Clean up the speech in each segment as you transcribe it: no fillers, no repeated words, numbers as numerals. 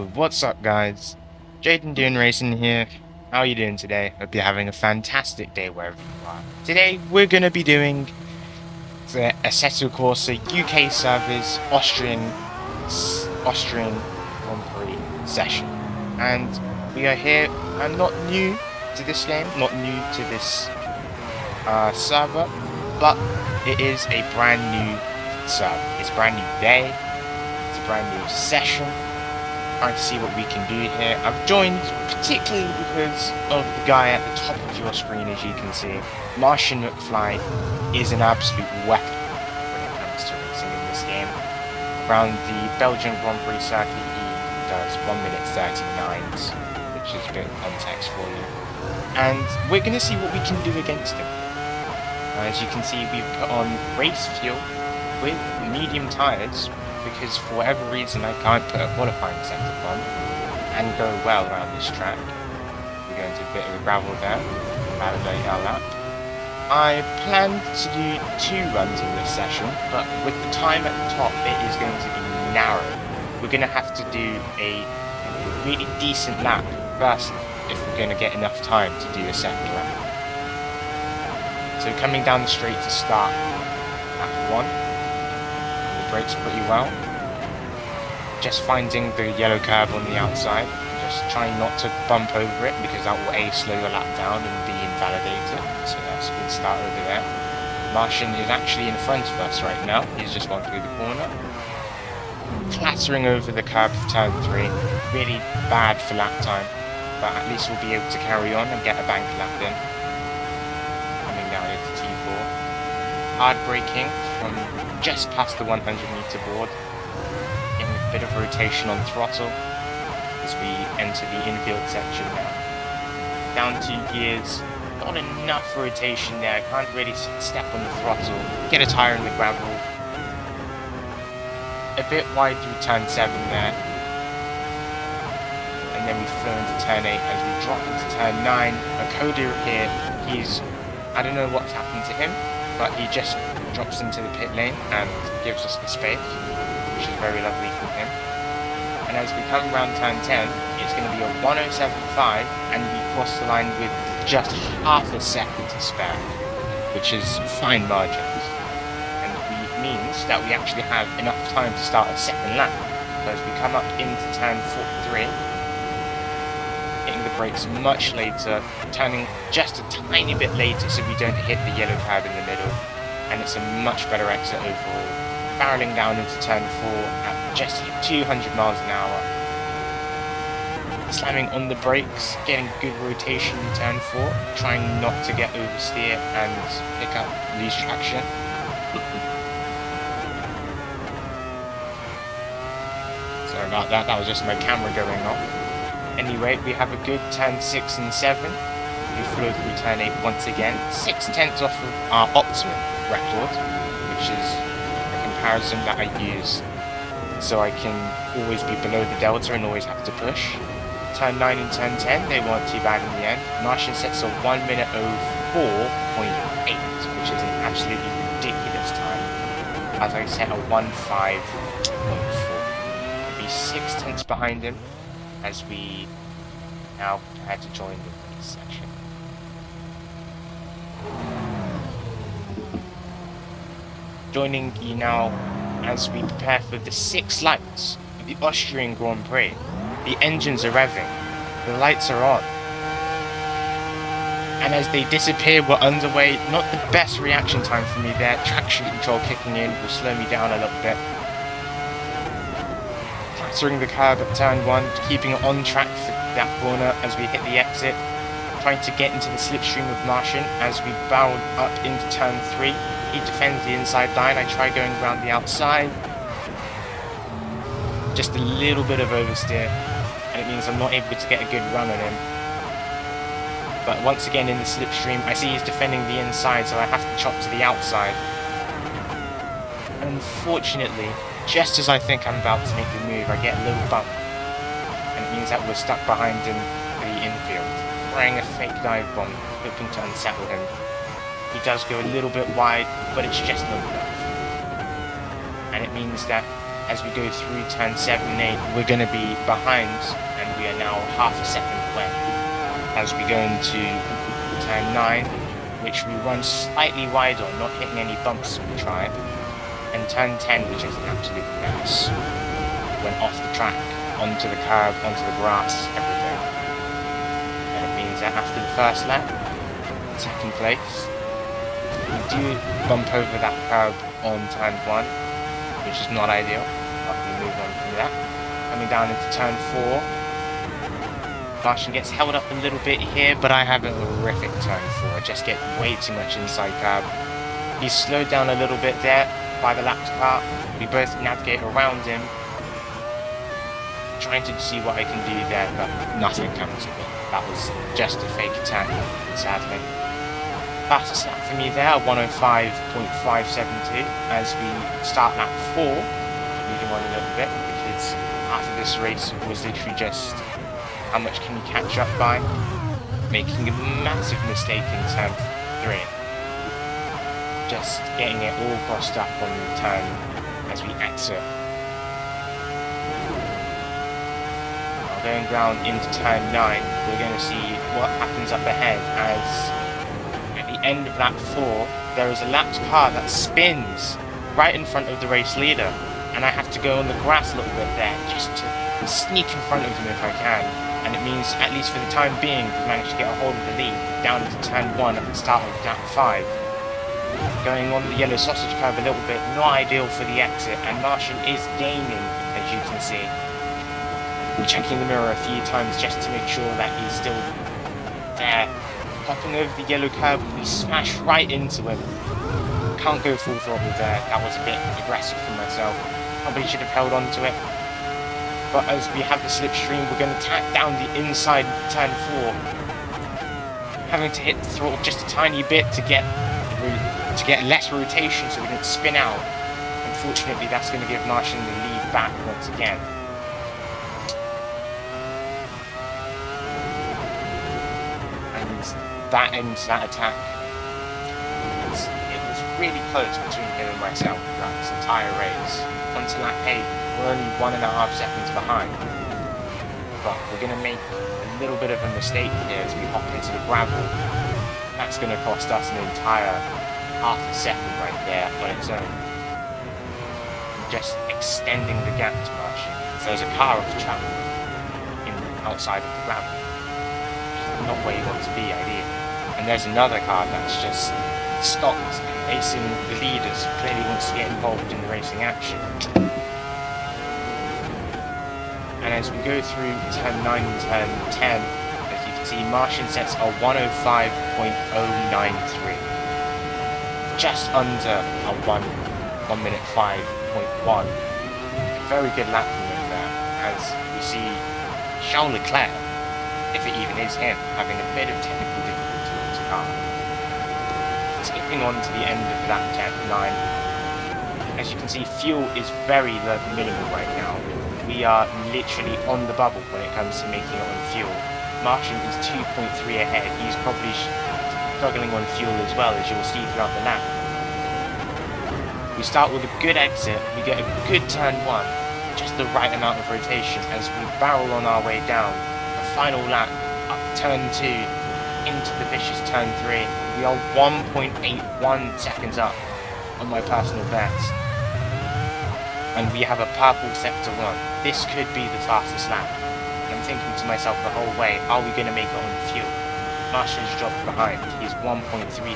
What's up, guys? JadenDoinRacing here. How are you doing today? Hope you're having a fantastic day wherever you are. Today, we're going to be doing the Assetto Corsa UK Service Austrian Grand Prix session. And we are here. I'm not new to this game, not new to this server, but it is a brand new server. It's a brand new day. It's a brand new session. Trying to see what we can do here. I've joined particularly because of the guy at the top of your screen, as you can see. Martian McFly is an absolute weapon when it comes to racing in this game. Around the Belgian Grand Prix circuit, he does 1 minute 39s, which is a bit of context for you. And we're going to see what we can do against him. As you can see, we've put on race fuel with medium tyres, because for whatever reason I can't put a qualifying setup on and go well around this track. We're going to a bit of a gravel there, validate our lap. I planned to do 2 runs in this session, but with the time at the top it is going to be narrow. We're going to have to do a really decent lap first if we're going to get enough time to do a second lap. So coming down the straight to start lap 1. Brakes pretty well. Just finding the yellow curb on the outside. Just trying not to bump over it because that will A, slow your lap down, and B, invalidate it. So that's a good start over there. Martian is actually in front of us right now. He's just gone through the corner. Clattering over the curb of turn 3. Really bad for lap time. But at least we'll be able to carry on and get a bank lap in. Coming down into T4. Hard braking from just past the 100 meter board, getting a bit of rotation on throttle as we enter the infield section now. Down 2 gears, not enough rotation there, can't really step on the throttle, get a tyre in the gravel. A bit wide through turn 7 there, and then we flow into turn 8 as we drop into turn 9. Akoda here, I don't know what's happened to him, but he just drops into the pit lane and gives us the space, which is very lovely from him. And as we come around turn 10, it's going to be a 107.5 and we cross the line with just half a second to spare, which is fine margins. And it means that we actually have enough time to start a second lap. So as we come up into turn 3, hitting the brakes much later, turning just a tiny bit later so we don't hit the yellow curb in the middle. And it's a much better exit overall. Barreling down into turn 4 at just 200 miles an hour. Slamming on the brakes, getting good rotation in turn 4, trying not to get oversteer and pick up loose traction. Sorry about that, that was just my camera going off. Anyway, we have a good turn 6 and 7. We flow through turn 8 once again, 6/10 off of our optimum record, which is a comparison that I use so I can always be below the delta and always have to push. Turn 9 and turn 10, they weren't too bad in the end. Martian sets a 1 minute 04.8, which is an absolutely ridiculous time, as I set a 1:5.4. It'll be 6/10 behind him as we now prepare to join the race section. Joining you now as we prepare for the 6 lights of the Austrian Grand Prix. The engines are revving, the lights are on, and as they disappear we're underway. Not the best reaction time for me there, traction control kicking in will slow me down a little bit. Clattering the curb at turn 1, keeping it on track for that corner as we hit the exit. Trying to get into the slipstream of Martian as we bow up into turn 3. He defends the inside line, I try going around the outside. Just a little bit of oversteer, and it means I'm not able to get a good run on him. But once again in the slipstream, I see he's defending the inside, so I have to chop to the outside. Unfortunately, just as I think I'm about to make the move, I get a little bump. And it means that we're stuck behind in the infield. Throwing a fake dive bomb, hoping to unsettle him. He does go a little bit wide, but it's just not enough. And it means that as we go through turn 7 and 8, we're going to be behind, and we are now half a second away. As we go into turn 9, which we run slightly wide on, not hitting any bumps as we try. And turn 10, which is an absolute mess. Went off the track, onto the curb, onto the grass, everything. And it means that after the first lap, second place, we do bump over that curb on turn 1, which is not ideal. But we move on from that. Coming down into turn 4, Martian gets held up a little bit here, but I have a horrific turn 4. I just get way too much inside curb. He's slowed down a little bit there by the lapped car. We both navigate around him, trying to see what I can do there, but nothing comes of it. That was just a fake attack, sadly. Fastest lap for me there, 105.572, as we start lap 4, moving on a little bit, because after this race was literally just how much can you catch up by, making a massive mistake in turn 3. Just getting it all crossed up on the turn as we exit. Now going down into turn 9, we're going to see what happens up ahead, as at the end of lap 4, there is a lapped car that spins right in front of the race leader, and I have to go on the grass a little bit there just to sneak in front of him if I can. And it means, at least for the time being, we managed to get a hold of the lead down into turn 1 at the start of lap 5. Going on the yellow sausage curve a little bit, not ideal for the exit, and Martian is gaining, as you can see. I'm checking the mirror a few times just to make sure that he's still there. Popping over the yellow curve, we smash right into him. Can't go full throttle there, that was a bit aggressive for myself. Probably should have held on to it. But as we have the slipstream, we're going to tack down the inside turn 4. Having to hit the throttle just a tiny bit to get less rotation so we don't spin out. Unfortunately, that's going to give Martian the lead back once again. And that ends that attack. It was really close between him and myself throughout this entire race. Onto lap 8. We're only 1.5 seconds behind, but we're going to make a little bit of a mistake here as we hop into the gravel. That's going to cost us an entire half a second right there on its own. Just extending the gap to Martian. So there's a car off travel outside of the gravel. Not where you want to be, ideally. And there's another car that's just stopped and racing the leaders, who clearly wants to get involved in the racing action. And as we go through turn 9 and turn 10, as you can see, Martian sets a 105.093. Just under a 1 minute 5.1. A very good lap from him there, as we see Charles Leclerc, if it even is him, having a bit of technical difficulty with his car. Skipping on to the end of lap 9, as you can see, fuel is very minimal right now. We are literally on the bubble when it comes to making it on fuel. Martian is 2.3 ahead. He's probably struggling on fuel as well, as you'll see throughout the lap. We start with a good exit. We get a good turn 1, just the right amount of rotation as we barrel on our way down. The final lap, up turn 2, into the vicious turn 3. We are 1.81 seconds up on my personal best. And we have a purple sector 1. This could be the fastest lap. And I'm thinking to myself the whole way, are we going to make it on fuel? Martian's dropped behind. He's 1.3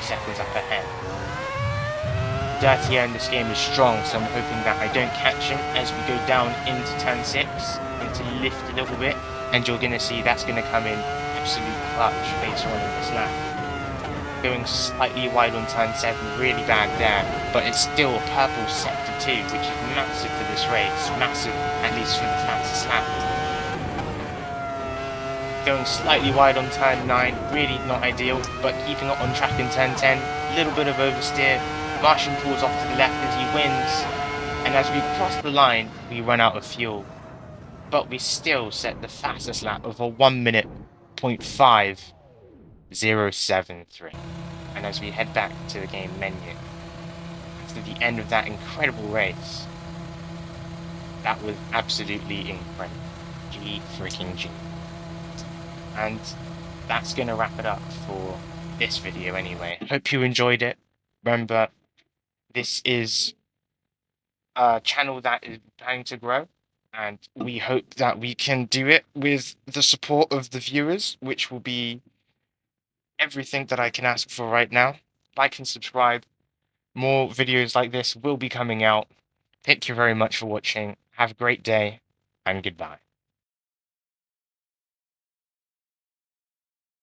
seconds up ahead. Dirty air in this game is strong, so I'm hoping that I don't catch him as we go down into turn 6, and to lift a little bit, and you're going to see that's going to come in absolute clutch later on in this lap. Going slightly wide on turn 7, really bad there, but it's still a purple sector 2, which is massive for this race, massive at least for the fastest lap. Going slightly wide on turn 9, really not ideal, but keeping it on track in turn 10, a little bit of oversteer. Martian pulls off to the left as he wins, and as we cross the line, we run out of fuel. But we still set the fastest lap of a 1 minute 0.5073. And as we head back to the game menu, after the end of that incredible race, That was absolutely incredible. G freaking G. And that's going to wrap it up for this video anyway. Hope you enjoyed it. Remember, this is a channel that is planning to grow, and we hope that we can do it with the support of the viewers, which will be everything that I can ask for right now. Like and subscribe. More videos like this will be coming out. Thank you very much for watching. Have a great day, and goodbye.